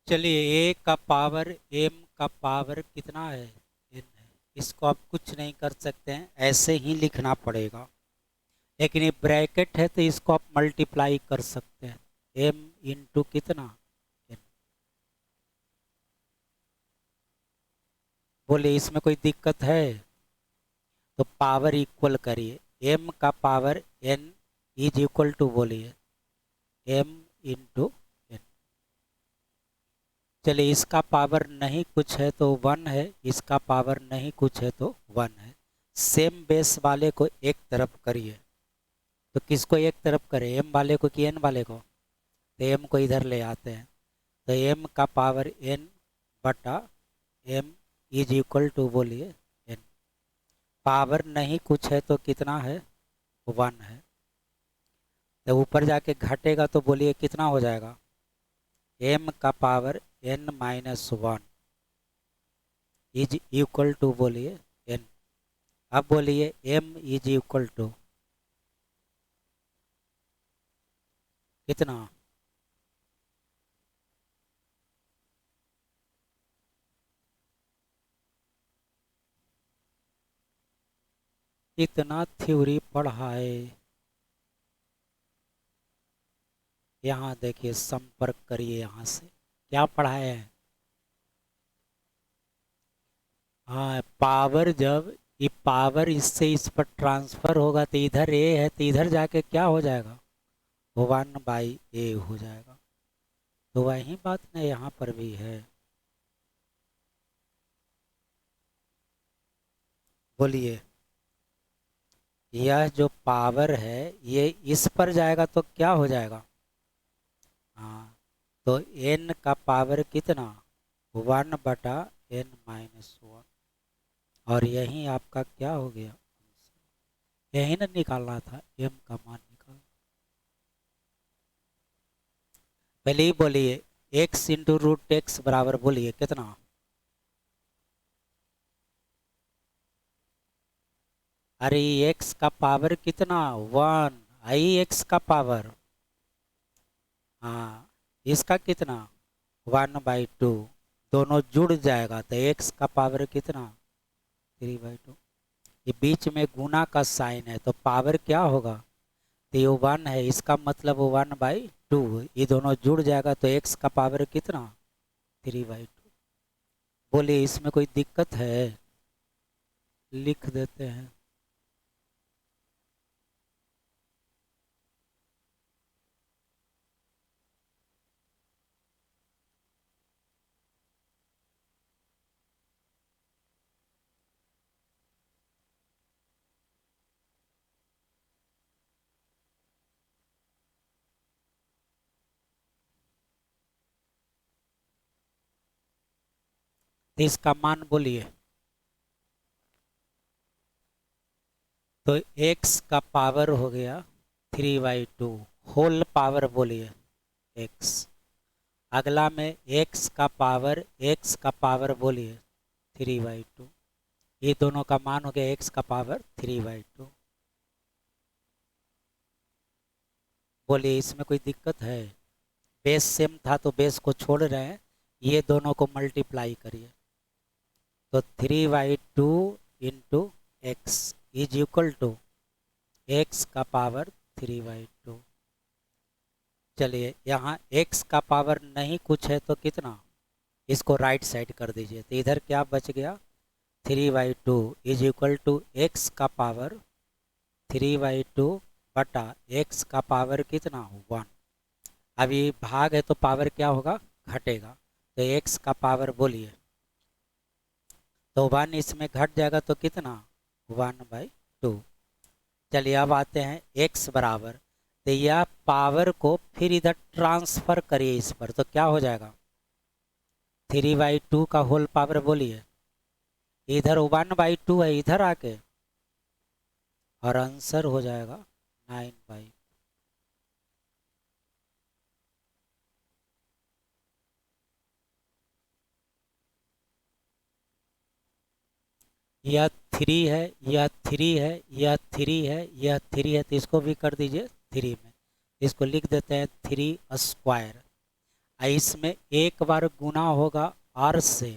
चलिए ए का power M का पावर कितना है, एन है। इसको आप कुछ नहीं कर सकते हैं, ऐसे ही लिखना पड़ेगा। लेकिन ये ब्रैकेट है तो इसको आप मल्टीप्लाई कर सकते हैं, एम इंटू कितना, एन। बोलिए इसमें कोई दिक्कत है? तो पावर इक्वल करिए, एम का power N is equal to, बोलिए एम इंटू एन। चलिए इसका पावर नहीं कुछ है तो वन है, इसका पावर नहीं कुछ है तो वन है। सेम बेस वाले को एक तरफ करिए, तो किसको एक तरफ करें, एम वाले को कि एन वाले को? तो एम को इधर ले आते हैं, तो एम का पावर एन बटा एम इज इक्वल टू, बोलिए एन। पावर नहीं कुछ है तो कितना है, वन है। तो ऊपर जाके घटेगा तो बोलिए कितना हो जाएगा, एम का power N minus one is equal to, बोलिए एन। अब बोलिए एम इज इक्वल टू कितना, इतना थ्योरी पढ़ा है। यहाँ देखिए संपर्क करिए, यहाँ से क्या पढ़ाए हैं। हाँ, पावर जब ये पावर इससे इस पर ट्रांसफर होगा तो इधर ए है तो इधर जाके क्या हो जाएगा, वन बाई ए हो जाएगा। तो वही बात ना यहाँ पर भी है। बोलिए यह जो पावर है ये इस पर जाएगा तो क्या हो जाएगा, हाँ, तो एन का पावर कितना, वन बटा एन माइनस वन। और यही आपका क्या हो गया, यही ना निकालना था, एम का मान निकाल। पहले ही बोलिए एक्स इंटू रूट एक्स बराबर, बोलिए कितना, अरे एक्स का पावर कितना, वन, आई एक्स का पावर, हाँ, इसका कितना, वन बाई टू। दोनों जुड़ जाएगा तो एक्स का पावर कितना, थ्री बाई टू। ये बीच में गुना का साइन है तो पावर क्या होगा, तो ये वन है, इसका मतलब वन बाई टू। ये दोनों जुड़ जाएगा तो एक्स का पावर कितना, थ्री बाई टू। बोलिए इसमें कोई दिक्कत है? लिख देते हैं। तो इसका मान बोलिए, तो एक्स का पावर हो गया three by two, whole power बोलिए एक्स। अगला में एक्स का पावर बोलिए थ्री बाई टू। ये दोनों का मान हो गया एक्स का पावर थ्री बाई टू। बोलिए इसमें कोई दिक्कत है? बेस सेम था तो बेस को छोड़ रहे हैं, ये दोनों को मल्टीप्लाई करिए, तो three by two into X is equal to X का पावर थ्री बाई टू। चलिए यहाँ x का पावर नहीं कुछ है तो कितना, इसको राइट साइड कर दीजिए, तो इधर क्या बच गया, three by two is equal to X का पावर थ्री बाई टू बटा एक्स का पावर कितना, वन। अब ये भाग है तो पावर क्या होगा, घटेगा, तो एक्स का पावर बोलिए, तो वन इसमें घट जाएगा तो कितना, वन बाई टू। चलिए अब आते हैं एक्स बराबर, तो यह पावर को फिर इधर ट्रांसफर करिए इस पर, तो क्या हो जाएगा, थ्री बाई टू का होल पावर बोलिए, इधर वन बाई टू है इधर आके, और आंसर हो जाएगा नाइन बाई। यह थ्री है, यह थ्री है, यह थ्री है, यह थ्री है, तो इसको भी कर दीजिए थ्री में, इसको लिख देते हैं थ्री स्क्वायर। इसमें एक बार गुना होगा r से,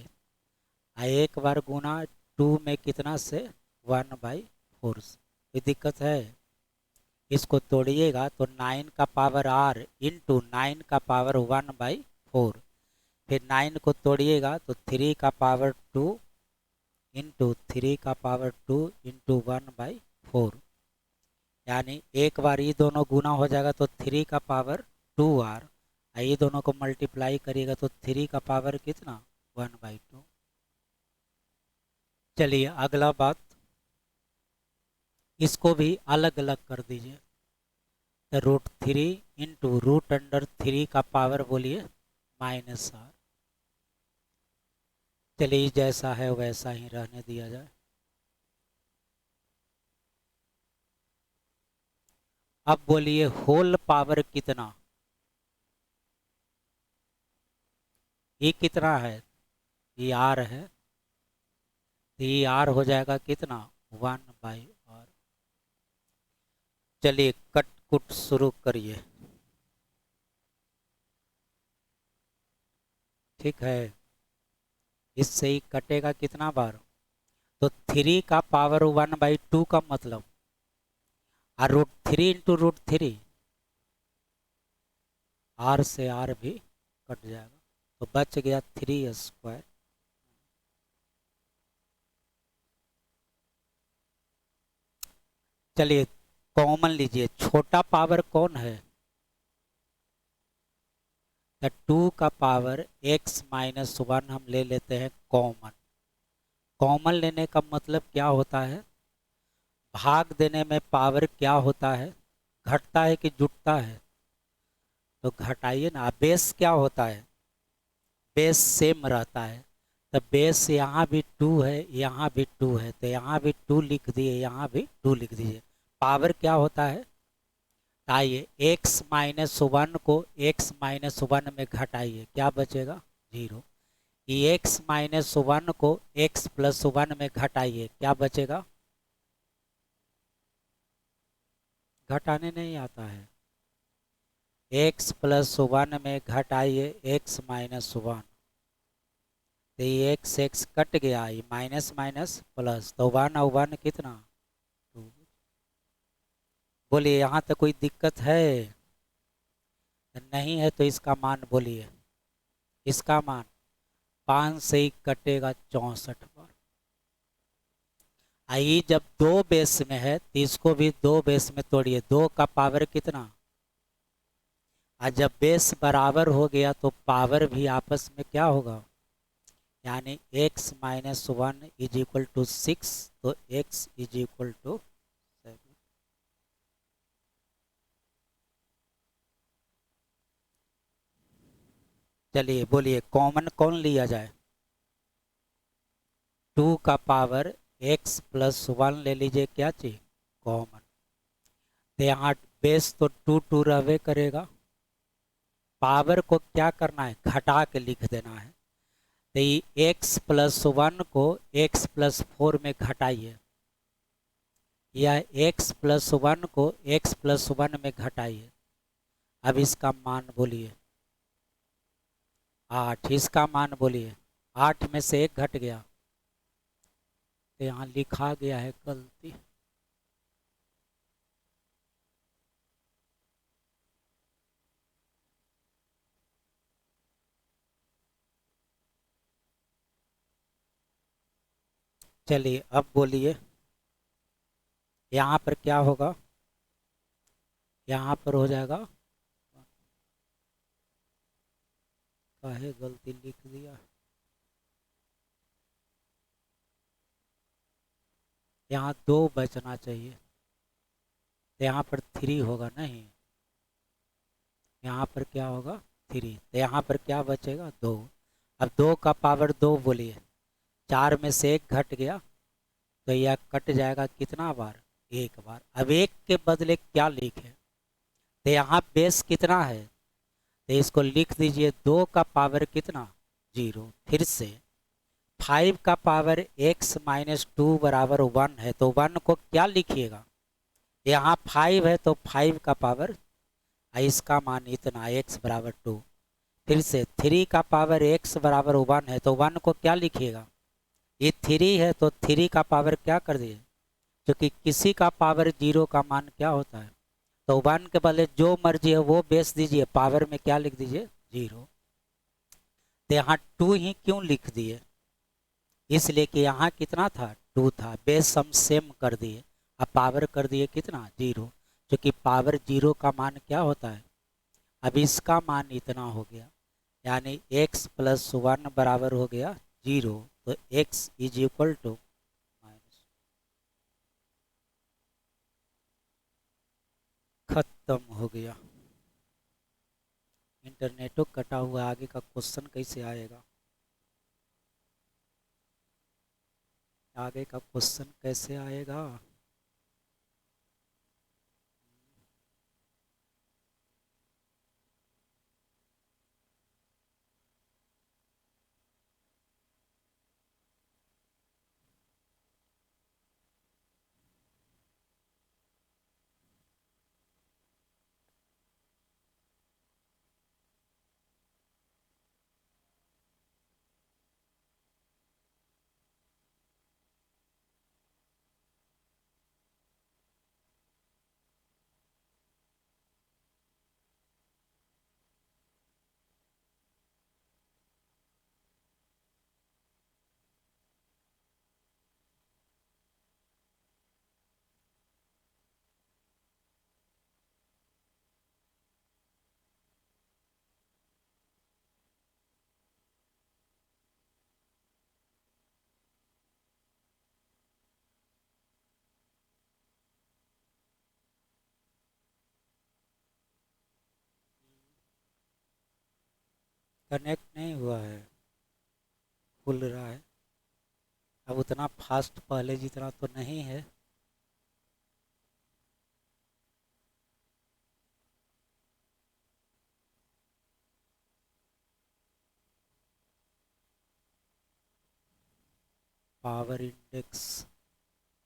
एक बार गुना 2 में कितना से 1/4 से। कोई दिक्कत है? इसको तोड़िएगा तो 9 का पावर r इंटू 9 का पावर 1/4, फिर 9 को तोड़िएगा तो 3 का पावर 2 इंटू 3 का पावर 2 इंटू 1/4, यानी एक बार ये दोनों गुना हो जाएगा तो 3 का पावर 2r, ये दोनों को मल्टीप्लाई करिएगा तो 3 का पावर कितना 1/2। चलिए अगला बात, इसको भी अलग अलग कर दीजिए। तो √3 इंटू √3 का पावर बोलिए -r। चलिए जैसा है वैसा ही रहने दिया जाए। अब बोलिए होल पावर कितना, ये कितना है, ये r है, तो ये r हो जाएगा कितना 1/r। चलिए कट कुट शुरू करिए। ठीक है, इससे ही कटेगा कितना बार, तो 3 का पावर 1/2 का मतलब, और √3 इंटू √3, r से r भी कट जाएगा तो बच गया 3²। चलिए कॉमन लीजिए, छोटा पावर कौन है, तो 2 का पावर x-1 हम ले लेते हैं कॉमन। कॉमन लेने का मतलब क्या होता है, भाग देने में पावर क्या होता है, घटता है कि जुटता है, तो घटाइए ना। बेस क्या होता है, बेस सेम रहता है, तो बेस यहाँ भी 2 है, यहाँ भी 2 है, तो यहाँ भी 2 लिख दिए, यहाँ भी 2 लिख दीजिए। पावर क्या होता है, आइए x-1 को x-1 में घटाइए, क्या बचेगा 0। ये x-1 को x+1 में घटाइए, क्या बचेगा, घटाने नहीं आता है, x+1 में घटाइए x-1, तो ये x कट गया, ये माइनस माइनस प्लस, तो 1 और 1 कितना 2। बोलिए यहाँ तक कोई दिक्कत है, नहीं है तो इसका मान बोलिए, इसका मान 5 से ही कटेगा 64 बार। आई जब 2 बेस में है तो इसको भी 2 बेस में तोड़िए, 2 का पावर कितना, और जब बेस बराबर हो गया तो पावर भी आपस में क्या होगा, यानी x-1 इज इक्वल टू 6, तो x इज इक्वल टू 7। चलिए बोलिए कॉमन कौन लिया जाए, 2 का पावर x+1 ले लीजिए, क्या चाहिए कॉमन, तो यहाँ बेस तो 2 रहवे करेगा, पावर को क्या करना है घटा के लिख देना है, तो ये x+1 को x+4 में घटाइए, या x+1 को x+1 में घटाइए। अब इसका मान बोलिए 8, इसका मान बोलिए 8 में से 1 घट गया, तो यहाँ लिखा गया है गलती। चलिए अब बोलिए यहाँ पर क्या होगा, यहाँ पर हो जाएगा, काहे गलती लिख दिया, यहाँ 2 बचना चाहिए, तो यहाँ पर 3 होगा, नहीं यहाँ पर क्या होगा 3, तो यहाँ पर क्या बचेगा 2। अब 2 का पावर 2 बोलिए, 4 में से 1 घट गया, तो यह कट जाएगा कितना बार, 1 बार। अब 1 के बदले क्या लिखे, तो यहाँ बेस कितना है, तो इसको लिख दीजिए 2 का पावर कितना 0, फिर से 5 का पावर x-2 बराबर 1 है, तो 1 को क्या लिखिएगा, यहाँ 5 है तो 5 का पावर, इसका मान इतना x बराबर 2, फिर से 3 का पावर x बराबर 1 है तो 1 को क्या लिखिएगा, ये 3 है तो 3 का पावर क्या कर दिए, क्योंकि किसी का पावर 0 का मान क्या होता है, तो 1 के बदले जो मर्जी है वो बेस दीजिए, पावर में क्या लिख दीजिए 0। तो यहाँ 2 ही क्यों लिख दिए, इसलिए कि यहाँ कितना था 2 था, बेस हम सेम कर दिए, अब पावर कर दिए कितना 0, क्योंकि पावर 0 का मान क्या होता है, अब इसका मान इतना हो गया, यानी x प्लस 1 बराबर हो गया 0, तो x is equal to minus, खत्म हो गया। इंटरनेटो कटा हुआ, आगे का क्वेश्चन कैसे आएगा, आगे का क्वेश्चन कैसे आएगा। कनेक्ट नहीं हुआ है, खुल रहा है, अब उतना फास्ट पहले जितना तो नहीं है। पावर इंडेक्स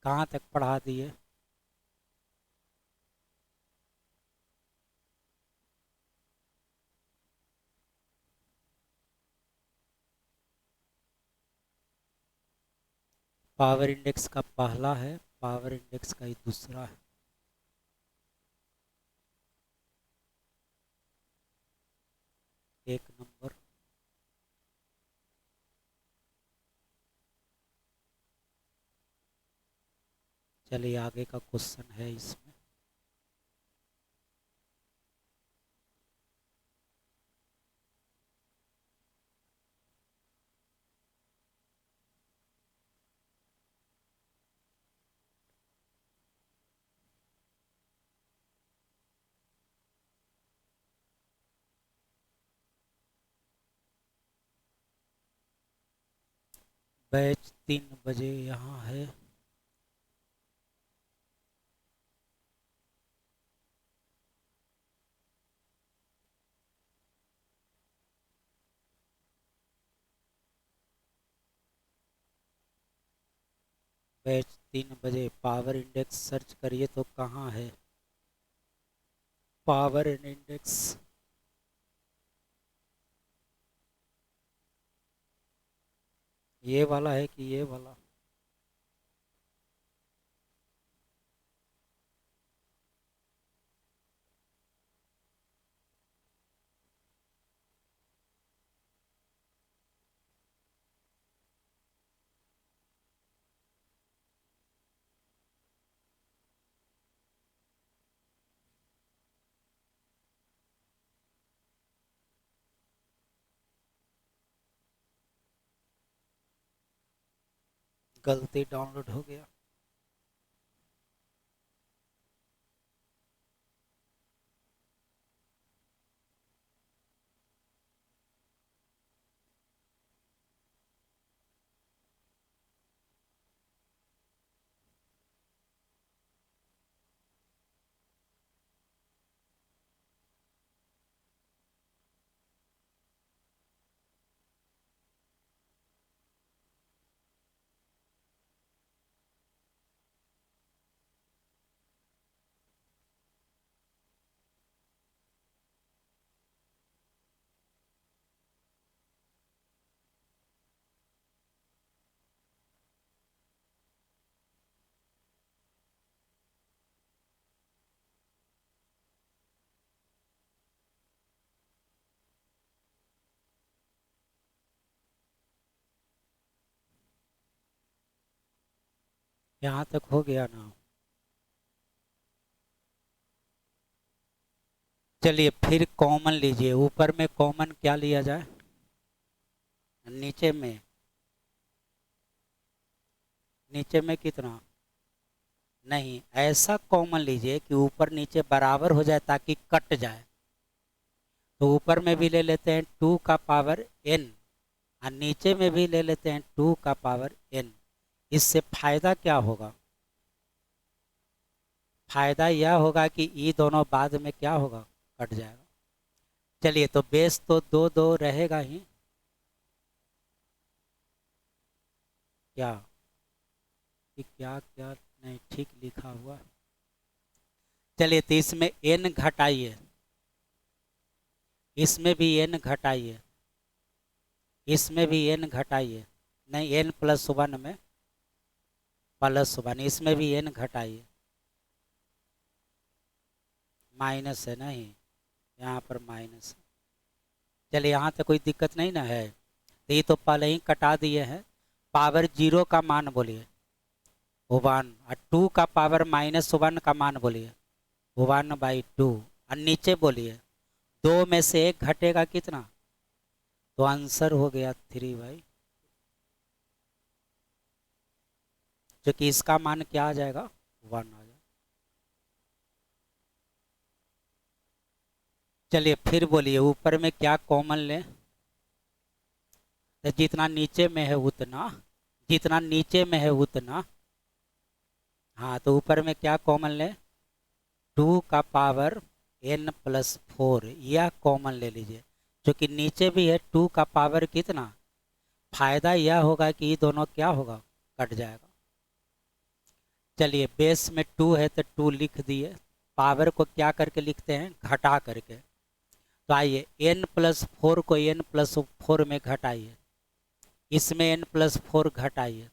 कहाँ तक पढ़ा दिए, पावर इंडेक्स का पहला है, पावर इंडेक्स का ही दूसरा है। एक नंबर। चलिए आगे का क्वेश्चन है इसमें। बैच 3 बजे यहाँ है। बैच 3 बजे, पावर इंडेक्स सर्च करिए तो कहाँ है पावर इंडेक्स। ये वाला है कि ये वाला, गलती डाउनलोड हो गया। यहाँ तक हो गया ना। चलिए फिर कॉमन लीजिए, ऊपर में कॉमन क्या लिया जाए, नीचे में, नीचे में कितना, नहीं ऐसा कॉमन लीजिए कि ऊपर नीचे बराबर हो जाए ताकि कट जाए। तो ऊपर में भी ले लेते हैं 2 का पावर n और नीचे में भी ले लेते हैं 2 का पावर n। इससे फायदा क्या होगा, फायदा यह होगा कि ये दोनों बाद में क्या होगा, कट जाएगा। चलिए तो बेस तो दो दो रहेगा ही, क्या कि क्या क्या नहीं ठीक लिखा हुआ। चलिए तो इसमें n घटाइए, इसमें भी n घटाइए, इसमें भी n घटाइए, नहीं n प्लस वन में प्लस वन, इसमें भी n घटाइए, माइनस है नहीं, यहाँ पर माइनस है। चलिए यहाँ तक कोई दिक्कत नहीं ना है। तो ये तो पहले ही कटा दिए हैं। पावर जीरो का मान बोलिए 1, और 2 का पावर -1 का मान बोलिए 1/2, और नीचे बोलिए 2 में से 1 घटेगा कितना, तो आंसर हो गया 3/, जो कि इसका मान क्या आ जाएगा, 1 आ जाएगा। चलिए फिर बोलिए ऊपर में क्या कॉमन लें, तो जितना नीचे में है उतना, जितना नीचे में है उतना, हाँ तो ऊपर में क्या कॉमन लें, 2 का पावर n+4, यह कॉमन ले लीजिए, जो कि नीचे भी है 2 का पावर कितना। फायदा यह होगा कि ये दोनों क्या होगा, कट जाएगा। चलिए बेस में 2 है तो 2 लिख दिए, पावर को क्या करके लिखते हैं, घटा करके। तो आइए n+4 को n+4 में घटाइए, इसमें n+4 घटाइए।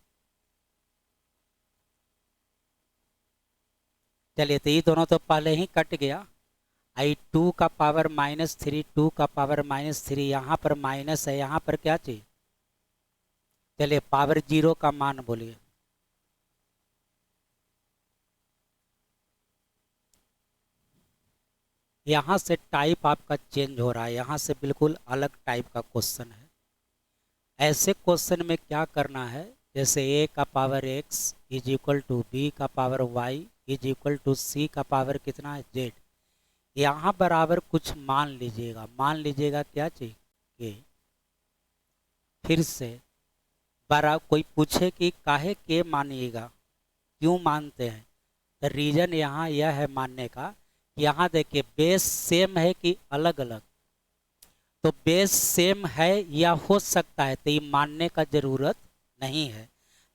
चलिए तो ये दोनों तो पहले ही कट गया। आई 2 का पावर -3, 2 का पावर -3, यहाँ पर माइनस है, यहाँ पर क्या चाहिए, चलिए पावर जीरो का मान बोलिए, यहाँ से टाइप आपका चेंज हो रहा है, यहाँ से बिल्कुल अलग टाइप का क्वेश्चन है। ऐसे क्वेश्चन में क्या करना है, जैसे a का power x is equal to b का power y is equal to c का पावर कितना है, z। यहाँ बराबर कुछ मान लीजिएगा, मान लीजिएगा क्या चाहिए, k। फिर से बरा कोई पूछे कि काहे के मानिएगा, क्यों मानते हैं, तो रीजन यहाँ यह है मानने का, यहाँ देखिए बेस सेम है कि अलग अलग, तो बेस सेम है या हो सकता है तो ये मानने का जरूरत नहीं है।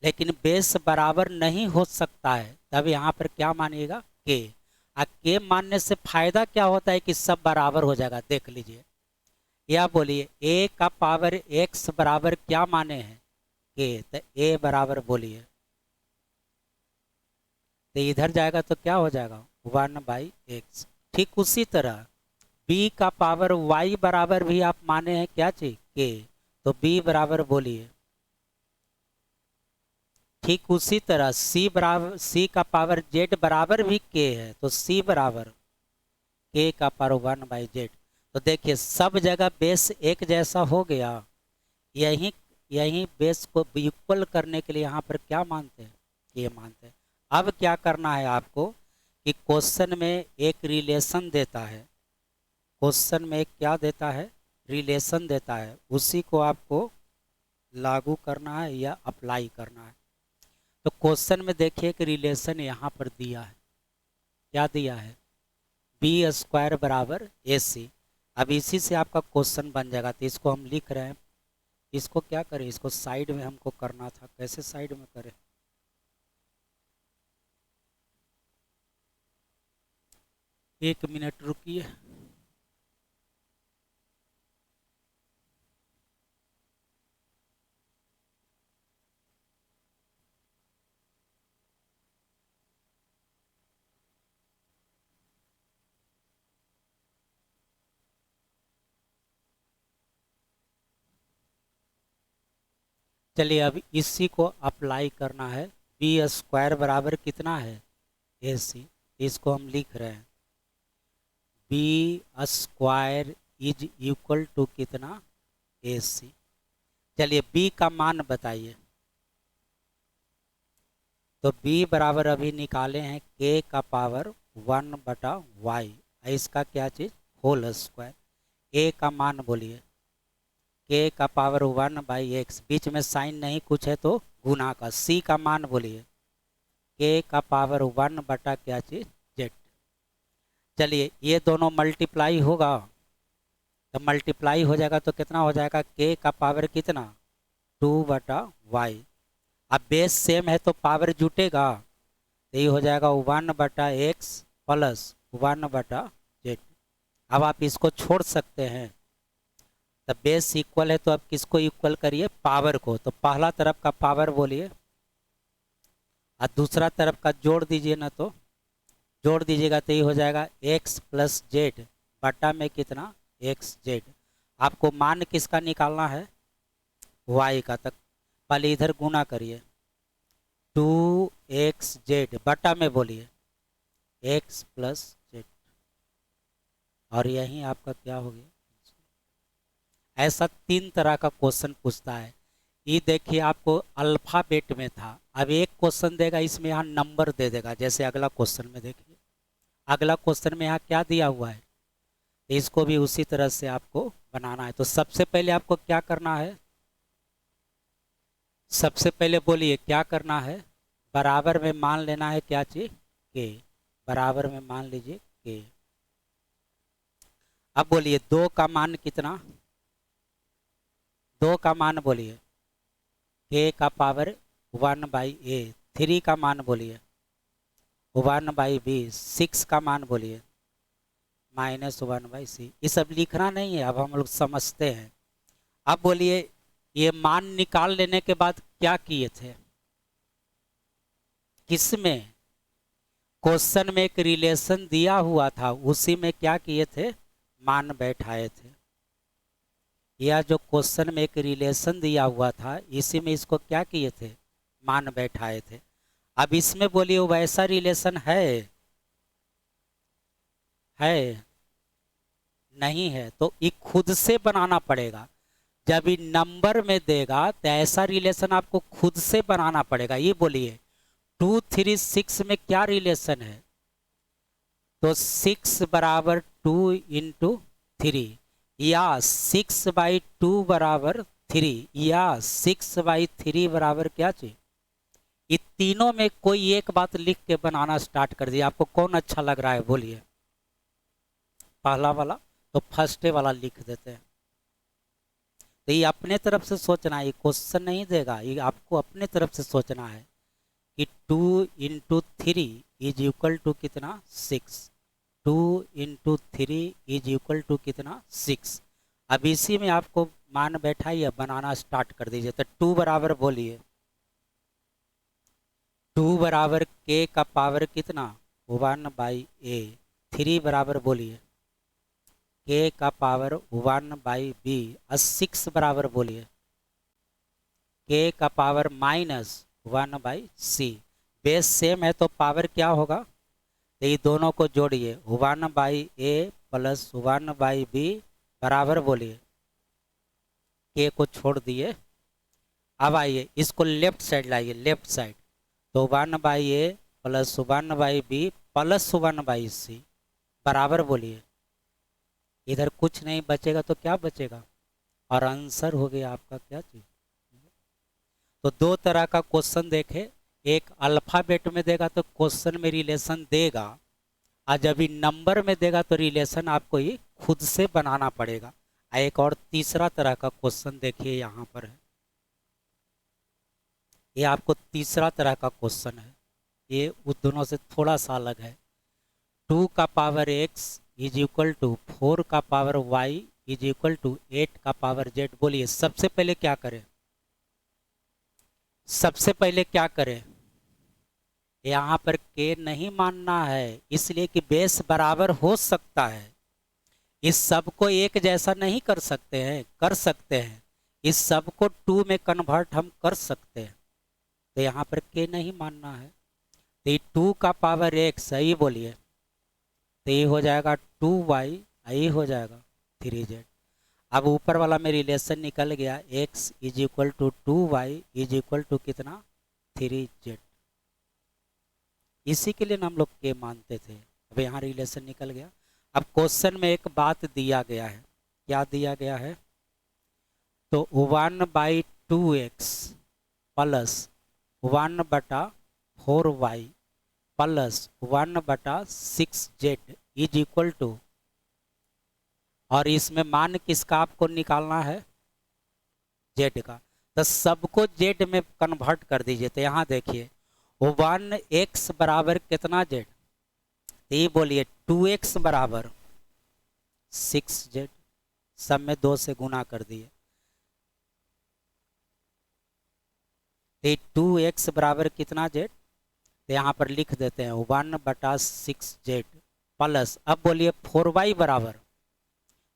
लेकिन बेस बराबर नहीं हो सकता है, तब यहाँ पर क्या मानिएगा, के। आ के मानने से फायदा क्या होता है कि सब बराबर हो जाएगा, देख लीजिए। या बोलिए a का पावर x बराबर क्या माने हैं, के, तो a बराबर बोलिए, तो इधर जाएगा तो क्या हो जाएगा, 1/x। ठीक उसी तरह b का पावर y बराबर भी आप माने हैं क्या चीज, के, तो b बराबर बोलिए। ठीक उसी तरह c का पावर z बराबर भी k है, तो c बराबर k का पावर 1/z। तो देखिए सब जगह बेस एक जैसा हो गया। यही यही बेस को इक्वल करने के लिए यहाँ पर क्या मानते हैं, ये मानते हैं। अब क्या करना है आपको कि क्वेश्चन में एक रिलेशन देता है, क्वेश्चन में एक क्या देता है, रिलेशन देता है, उसी को आपको लागू करना है या अप्लाई करना है। तो क्वेश्चन में देखिए कि रिलेशन यहाँ पर दिया है, क्या दिया है, b² बराबर AC। अब इसी से आपका क्वेश्चन बन जाएगा, तो इसको हम लिख रहे हैं। इसको क्या करें, इसको साइड में हमको करना था, कैसे साइड में करें, एक मिनट रुकिए। चलिए अब इसी को अप्लाई करना है बी स्क्वायर बराबर कितना है ए सी, इसको हम लिख रहे हैं B square is equal to कितना ए सी। चलिए बी का मान बताइए। तो b बराबर अभी निकाले हैं k का पावर 1/y, इसका क्या चीज होल स्क्वायर। a का मान बोलिए k का पावर 1/x, बीच में साइन नहीं कुछ है तो गुना का। c का मान बोलिए k का पावर 1 बटा क्या चीज z। चलिए ये दोनों मल्टीप्लाई होगा, तो मल्टीप्लाई हो जाएगा तो कितना हो जाएगा k का पावर कितना 2/y। अब बेस सेम है तो पावर जुटेगा, तो ये हो जाएगा 1/x प्लस 1/z। अब आप इसको छोड़ सकते हैं, तो बेस इक्वल है तो अब किसको इक्वल करिए पावर को। तो पहला तरफ का पावर बोलिए और दूसरा तरफ का जोड़ दीजिए ना, तो जोड़ दीजिएगा तो ये हो जाएगा x प्लस जेड बटा में कितना xz। आपको मान किसका निकालना है y का, तक पहले इधर गुना करिए 2xz बटा में बोलिए x प्लस जेड, और यही आपका क्या हो गया। ऐसा 3 तरह का क्वेश्चन पूछता है। ये देखिए आपको अल्फ़ाबेट में था, अब एक क्वेश्चन देगा इसमें यहाँ नंबर दे देगा। जैसे अगला क्वेश्चन में देखिए, अगला क्वेश्चन में यहाँ क्या दिया हुआ है, इसको भी उसी तरह से आपको बनाना है। तो सबसे पहले आपको क्या करना है, सबसे पहले बोलिए क्या करना है, बराबर में मान लेना है क्या चीज के, बराबर में मान लीजिए के। अब बोलिए 2 का मान कितना, 2 का मान बोलिए k का पावर 1/a, 3 का मान बोलिए 1/b, 6 का मान बोलिए -1/c। ये सब लिखना नहीं है, अब हम लोग समझते हैं। अब बोलिए ये मान निकाल लेने के बाद क्या किए थे, किसमें क्वेश्चन में एक रिलेशन दिया हुआ था उसी में क्या किए थे मान बैठाए थे। या जो क्वेश्चन में एक रिलेशन दिया हुआ था इसी में इसको क्या किए थे मान बैठाए थे। अब इसमें बोलिए वैसा रिलेशन है नहीं है, तो ये खुद से बनाना पड़ेगा। जब ये नंबर में देगा तो ऐसा रिलेशन आपको खुद से बनाना पड़ेगा। ये बोलिए 2 3 6 में क्या रिलेशन है, तो 6 बराबर 2 × 3, या 6/2 बराबर 3, या 6/3 बराबर क्या चाहिए। ये तीनों में कोई एक बात लिख के बनाना स्टार्ट कर दिया। आपको कौन अच्छा लग रहा है बोलिए, पहला वाला, तो फर्स्ट वाला लिख देते हैं। तो ये अपने तरफ से सोचना है, ये क्वेश्चन नहीं देगा, ये आपको अपने तरफ से सोचना है कि 2 × 3 इज इक्वल टू कितना 6, 2 × 3 इज इक्वल टू कितना 6। अब इसी में आपको मान बैठाइए, बनाना स्टार्ट कर दीजिए। तो 2 बराबर बोलिए 2 बराबर k का पावर कितना 1/a, 3 बराबर बोलिए k का पावर 1/b, और 6 बराबर बोलिए k का पावर -1/c। बेस सेम है तो पावर क्या होगा, तो ये दोनों को जोड़िए 1/a प्लस 1/b बराबर बोलिए k को छोड़ दिए। अब आइए इसको लेफ्ट साइड लाइए, लेफ्ट साइड, तो 1/a plus 1/b plus 1/c बराबर बोलिए, इधर कुछ नहीं बचेगा तो क्या बचेगा, और आंसर हो गया आपका क्या चीज। तो 2 तरह का क्वेश्चन देखे, एक अल्फाबेट में देगा तो क्वेश्चन में रिलेशन देगा, और जब ये नंबर में देगा तो रिलेशन आपको ये खुद से बनाना पड़ेगा। एक और तीसरा तरह का क्वेश्चन देखिए यहाँ पर है, ये आपको तीसरा तरह का क्वेश्चन है, ये उस दोनों से थोड़ा सा अलग है। 2 का power x is equal to 4 का power y is equal to 8 का पावर z। बोलिए सबसे पहले क्या करें, सबसे पहले क्या करें, यहाँ पर k नहीं मानना है, इसलिए कि बेस बराबर हो सकता है। इस सब को एक जैसा नहीं कर सकते हैं, कर सकते हैं, इस सब को 2 में कन्वर्ट हम कर सकते हैं। तो यहाँ पर के नहीं मानना है। तो ये 2 का पावर x सही बोलिए, तो ये हो जाएगा 2y, यही हो जाएगा 3z। अब ऊपर वाला में रिलेशन निकल गया, x is equal to 2y is equal to कितना 3z। इसी के लिए ना हम लोग के मानते थे। अब यहाँ रिलेशन निकल गया। अब क्वेश्चन में एक बात दिया गया है, क्या दिया गया है, तो 1/2x plus 1/4y plus 1/6z is equal to, और इसमें मान किसका आपको निकालना है, z का। तो सबको z में कन्वर्ट कर दीजिए। तो यहाँ देखिए 1x बराबर कितना z, ये बोलिए 2x बराबर 6z, सब में 2 से गुना कर दिए। तो 2x बराबर कितना z, तो यहाँ पर लिख देते हैं 1/6z प्लस, अब बोलिए 4y बराबर,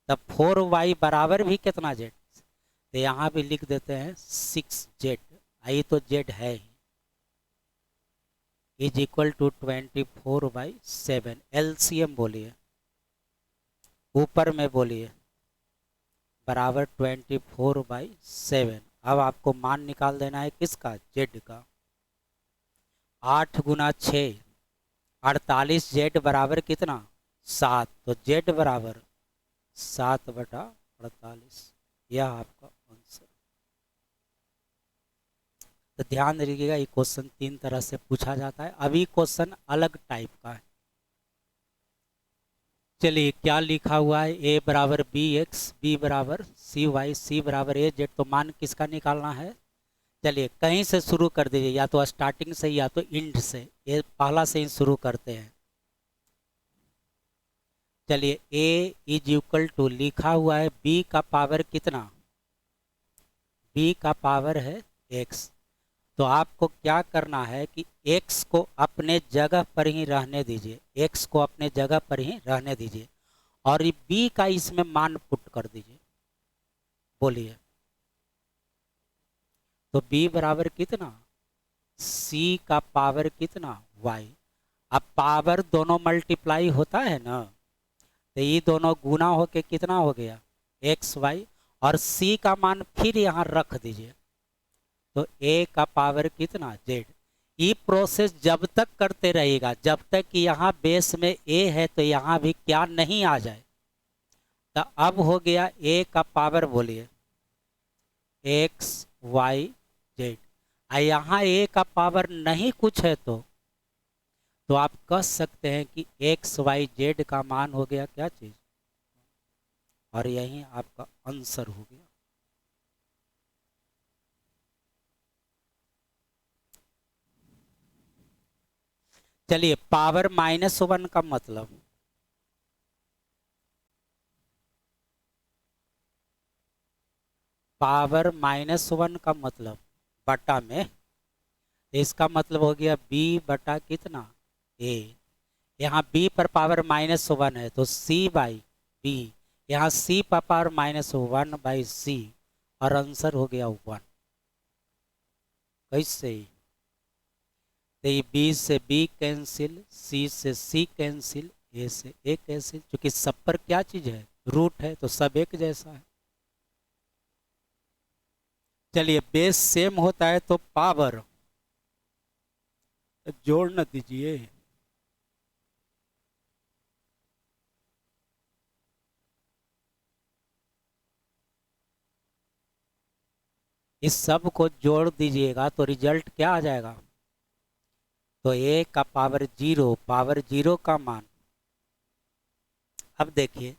तब 4y बराबर भी कितना z, तो यहाँ भी लिख देते हैं 6z, आई तो z है ही, इज इक्वल टू 24/7। एलसीएम बोलिए, ऊपर में बोलिए बराबर 24/7। अब आपको मान निकाल देना है किसका, z का। 8 गुना 6 48, z बराबर कितना 7, तो z बराबर 7/48, यह आपका आंसर। तो ध्यान रखिएगा, ये क्वेश्चन 3 तरह से पूछा जाता है। अभी क्वेश्चन अलग टाइप का है। चलिए क्या लिखा हुआ है, a बराबर bx, b बराबर cy, c बराबर az, तो मान किसका निकालना है। चलिए कहीं से शुरू कर दीजिए, या तो स्टार्टिंग से या तो इंड से, ये पहला से ही शुरू करते हैं। चलिए a इज इक्वल टू लिखा हुआ है b का पावर कितना, b का पावर है x। तो आपको क्या करना है कि x को अपने जगह पर ही रहने दीजिए, x को अपने जगह पर ही रहने दीजिए, और ये b का इसमें मान पुट कर दीजिए। बोलिए, तो b बराबर कितना, c का पावर कितना y। अब पावर दोनों मल्टीप्लाई होता है ना, तो ये दोनों गुना होके कितना हो गया एक्स वाई, और c का मान फिर यहाँ रख दीजिए, तो a का पावर कितना z। ये प्रोसेस जब तक करते रहेगा जब तक कि यहाँ बेस में a है तो यहाँ भी क्या नहीं आ जाए। तो अब हो गया a का पावर, बोलिए x y z, यहाँ a का पावर नहीं कुछ है तो आप कह सकते हैं कि x y z का मान हो गया क्या चीज, और यही आपका आंसर हो गया। चलिए पावर -1 का मतलब, पावर -1 का मतलब बटा में, इसका मतलब हो गया b बटा कितना a। यहाँ b पर पावर -1 है तो c बाई b, यहाँ c पर पावर -1/c, और आंसर हो गया 1। कैसे, तो ये b से b कैंसिल, c से c कैंसिल, a से a कैंसिल, क्योंकि सब पर क्या चीज है, रूट है, तो सब एक जैसा है। चलिए बेस सेम होता है तो पावर जोड़ न दीजिए, इस सब को जोड़ दीजिएगा तो रिजल्ट क्या आ जाएगा, तो a का पावर 0, पावर 0 का मान। अब देखिए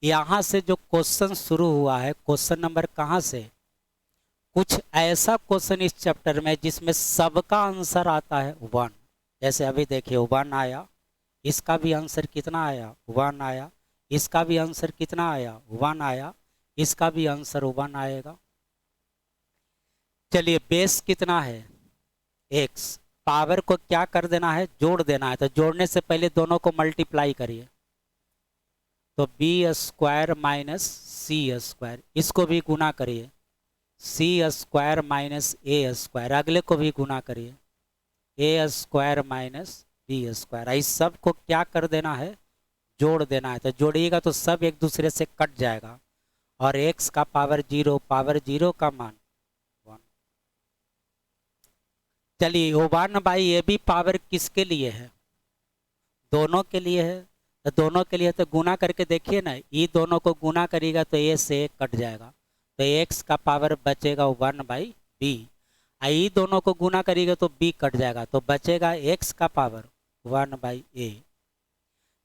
यहाँ से जो क्वेश्चन शुरू हुआ है, क्वेश्चन नंबर कहाँ से, कुछ ऐसा क्वेश्चन इस चैप्टर में जिसमें सबका आंसर आता है 1। जैसे अभी देखिए 1 आया, इसका भी आंसर कितना आया 1 आया, इसका भी आंसर कितना आया 1 आया, इसका भी आंसर 1 आएगा। चलिए बेस कितना है x, पावर को क्या कर देना है, जोड़ देना है, तो जोड़ने से पहले दोनों को मल्टीप्लाई करिए, तो b² - c², इसको भी गुना करिए, सी स्क्वायर माइनस ए स्क्वायर, अगले को भी गुना करिए, ए स्क्वायर माइनस बी स्क्वायर, इस सब को क्या कर देना है, जोड़ देना है। तो जोड़िएगा तो सब एक दूसरे से कट जाएगा, और x का पावर 0, पावर 0 का मान 1। चलिए 1/a भी पावर किसके लिए है, दोनों के लिए है। तो दोनों के लिए तो गुना करके देखिए ना, ये दोनों को गुना करिएगा तो a से एक कट जाएगा, तो x का पावर बचेगा 1/b। ये दोनों को गुना करिएगा तो b कट जाएगा, तो बचेगा x का पावर 1/a।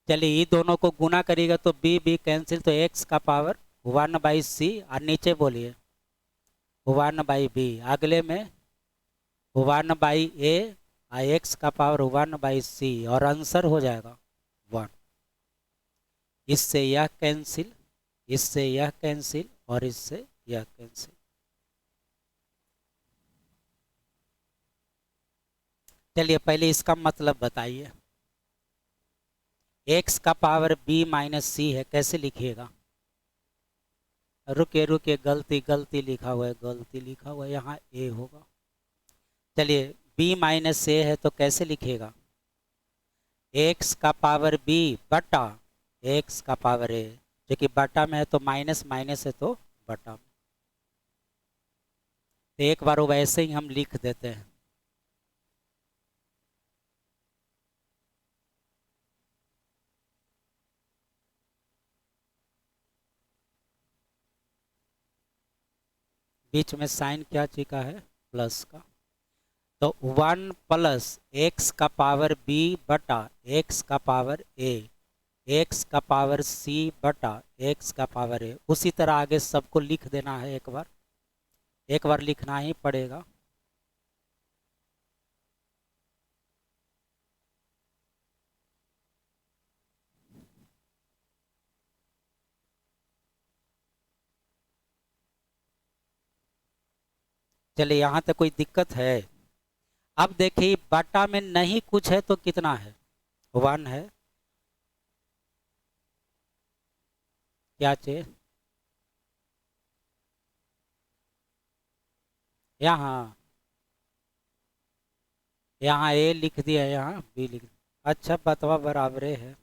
चलिए ये दोनों को गुना करिएगा तो b कैंसिल, तो x का पावर 1/c, और नीचे बोलिए 1/b, अगले में 1/a, और x का पावर 1/c, और आंसर हो जाएगा 1। इससे यह कैंसिल, इससे यह कैंसिल, और इससे यह कैंसिल। चलिए पहले इसका मतलब बताइए, x का पावर b माइनस सी है, कैसे लिखिएगा, रुके रुके, गलती गलती लिखा हुआ है, गलती लिखा हुआ है, यहाँ a होगा। चलिए b माइनस ए है तो कैसे लिखिएगा, x का पावर b बटा x का पावर a, जो कि बटा में है तो माइनस माइनस है तो बटा में। तो एक बार वैसे ही हम लिख देते हैं, बीच में साइन क्या चीज का है, प्लस का। तो 1 प्लस x का पावर b बटा x का पावर a, x का पावर c बटा x का पावर a। उसी तरह आगे सबको लिख देना है, एक बार लिखना ही पड़ेगा। चलिए यहाँ तक कोई दिक्कत है। अब देखिए बटा में नहीं कुछ है तो कितना है, 1 है, क्या चाहिए, यहाँ यहाँ a लिख दिया, यहाँ b लिख दिया। अच्छा बतवा बराबर है,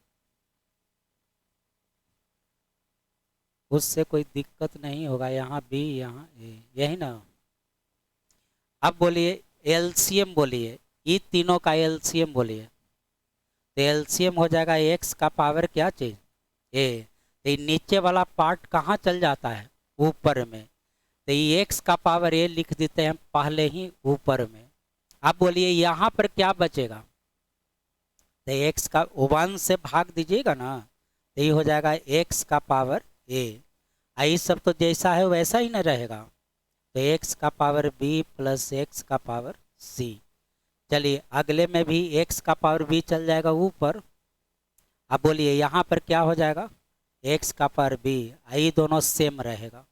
उससे कोई दिक्कत नहीं होगा, यहाँ b यहाँ a, यही ना। अब बोलिए एलसीएम, बोलिए ये तीनों का एलसीएम बोलिए, तो एलसीएम हो जाएगा x का पावर क्या चीज, a। तो ये नीचे वाला पार्ट कहाँ चल जाता है, ऊपर में, तो ये x का पावर a लिख देते हैं पहले ही ऊपर में। अब बोलिए यहाँ पर क्या बचेगा, तो x का 1 से भाग दीजिएगा ना, तो ये हो जाएगा x का पावर a। ये सब तो जैसा है वैसा ही ना रहेगा, तो x का पावर b प्लस x का पावर c। चलिए अगले में भी x का पावर b चल जाएगा ऊपर। अब बोलिए यहाँ पर क्या हो जाएगा, x का पावर b, ये दोनों सेम रहेगा।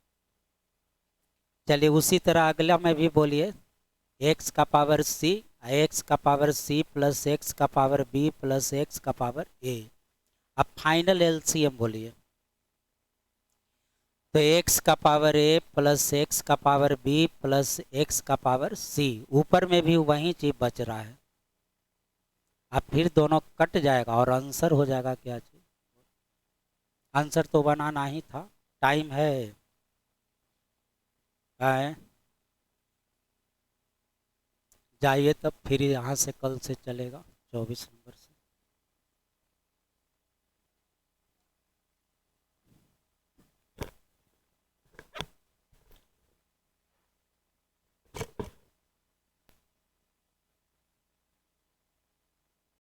चलिए उसी तरह अगला में भी बोलिए x का पावर c, x का पावर c प्लस x का पावर b प्लस x का पावर a। अब फाइनल एलसीएम बोलिए, तो x का पावर a प्लस x का पावर b प्लस x का पावर c, ऊपर में भी वही चीज बच रहा है। अब फिर दोनों कट जाएगा और आंसर हो जाएगा क्या चीज, आंसर तो बनाना ही था, टाइम है, जाइए तब फिर यहाँ से कल से चलेगा 24 नंबर से।